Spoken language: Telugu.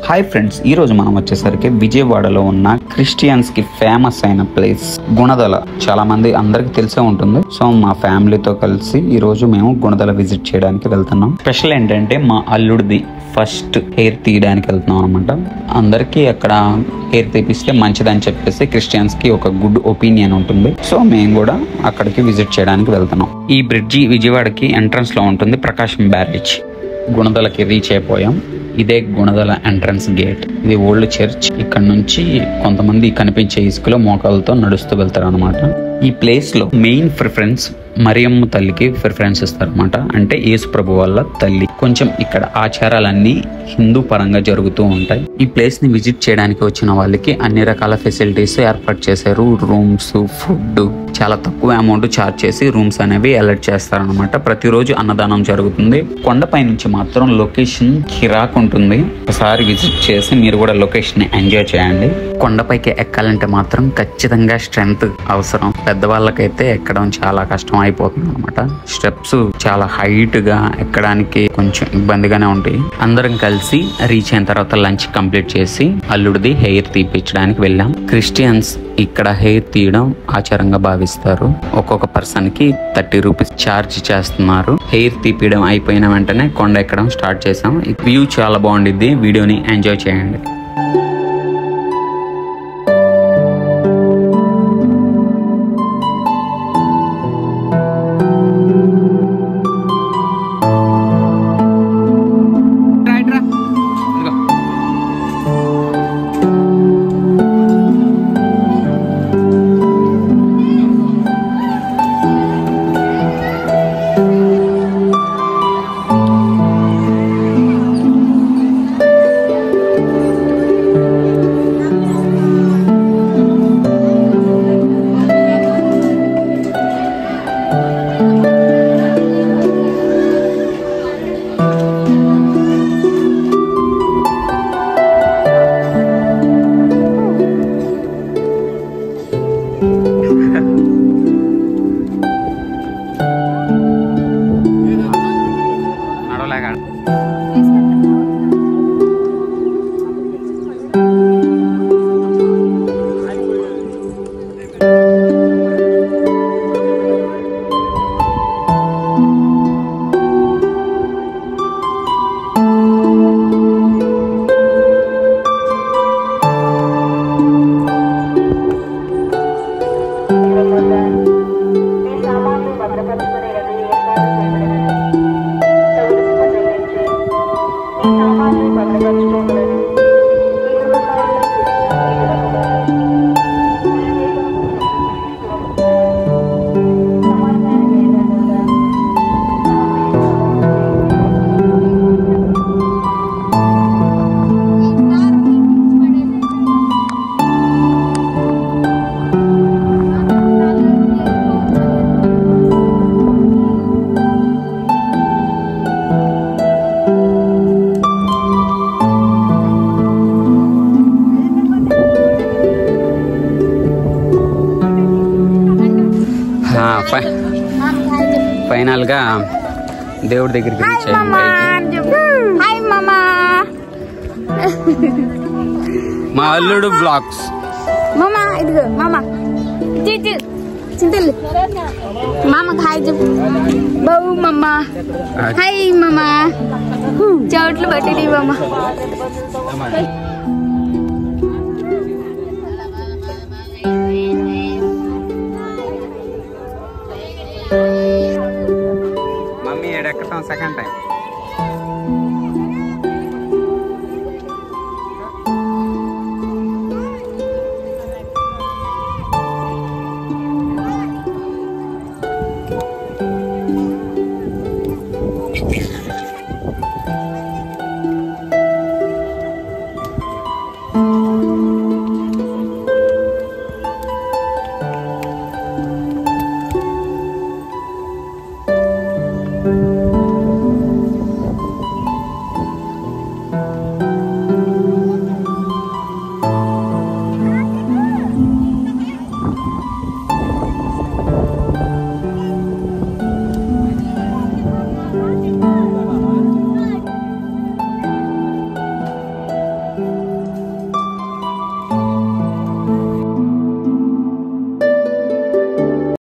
హాయ్ ఫ్రెండ్స్, ఈ రోజు మనం వచ్చేసరికి విజయవాడలో ఉన్న క్రిస్టియన్స్ కి ఫేమస్ అయిన ప్లేస్ గుణదల. చాలా మంది అందరికి తెలిసే ఉంటుంది. సో మా ఫ్యామిలీతో కలిసి ఈ రోజు మేము గుణదల విజిట్ చేయడానికి వెళ్తున్నాం. స్పెషల్ ఏంటంటే మా అల్లుడిది ఫస్ట్ హెయిర్ తీయడానికి వెళ్తున్నాం అనమాట. అందరికి అక్కడ హెయిర్ తీపిస్తే మంచిదని చెప్పేసి క్రిస్టియన్స్ కి ఒక గుడ్ ఒపీనియన్ ఉంటుంది. సో మేము కూడా అక్కడికి విజిట్ చేయడానికి వెళ్తున్నాం. ఈ బ్రిడ్జి విజయవాడకి ఎంట్రన్స్ లో ఉంటుంది, ప్రకాశం బ్యారేజ్. గుణదలకి రీచ్ అయిపోయాం. ఇదే గుణదల ఎంట్రన్స్ గేట్. ఇది ఓల్డ్ చర్చ్. ఇక్కడ నుంచి కొంతమంది కనిపించే ఇసుకలో మోకాలతో నడుస్తూ వెళ్తారు అనమాట. ఈ ప్లేస్ లో మెయిన్ ప్రిఫరెన్స్ మరియమ్మ తల్లికి ప్రిఫరెన్స్ ఇస్తారు అనమాట. అంటే యేసు ప్రభు వాళ్ళ తల్లి. కొంచెం ఇక్కడ ఆచారాలన్నీ హిందూ పరంగా జరుగుతూ ఉంటాయి. ఈ ప్లేస్ ని విజిట్ చేయడానికి వచ్చిన వాళ్ళకి అన్ని రకాల ఫెసిలిటీస్ ఏర్పాటు చేశారు. రూమ్స్, ఫుడ్ చాలా తక్కువ అమౌంట్ ఛార్జ్ చేసి రూమ్స్ అనేవి అలర్ట్ చేస్తారనమాట. ప్రతిరోజు అన్నదానం జరుగుతుంది. కొండపై నుంచి మాత్రం లొకేషన్ కిరాక్ ఉంటుంది. ఒకసారి విజిట్ చేసి మీరు కూడా లొకేషన్ ని ఎంజాయ్ చేయండి. కొండపైకి ఎక్కాలంటే మాత్రం ఖచ్చితంగా స్ట్రెంగ్త్ అవసరం. పెద్దవాళ్ళకైతే ఎక్కడం చాలా కష్టం అయిపోతుంది అనమాట. స్టెప్స్ చాలా హైట్ గా ఎక్కడానికి కొంచెం ఇబ్బందిగానే ఉంటాయి. అందరం కలిసి రీచ్ అయిన తర్వాత లంచ్ కంప్లీట్ చేసి అల్లుడిది హెయిర్ తీపించడానికి వెళ్ళాం. క్రిస్టియన్స్ ఇక్కడ హెయిర్ తీయడం ఆచారంగా భావిస్తారు. ఒక్కొక్క పర్సన్ కి 30 రూపీస్ ఛార్జ్ చేస్తున్నారు. హెయిర్ తీపియడం అయిపోయిన వెంటనే కొండ ఎక్కడం స్టార్ట్ చేసాం. వ్యూ చాలా బాగుండిద్ది. వీడియోని ఎంజాయ్ చేయండి. ఫైనల్ గా దేవుడి దగ్గరికి రీచ్ మా అల్లుడు బ్లాగ్స్. మామా ఇదిగో మామా చింతలు మామకు హాయ్ చెప్పు. బావు మమ్మా హాయ్ మామా. చోట్లు పట్టి మామ. మమ్మీ ఎక్కడం సెకండ్ టైం.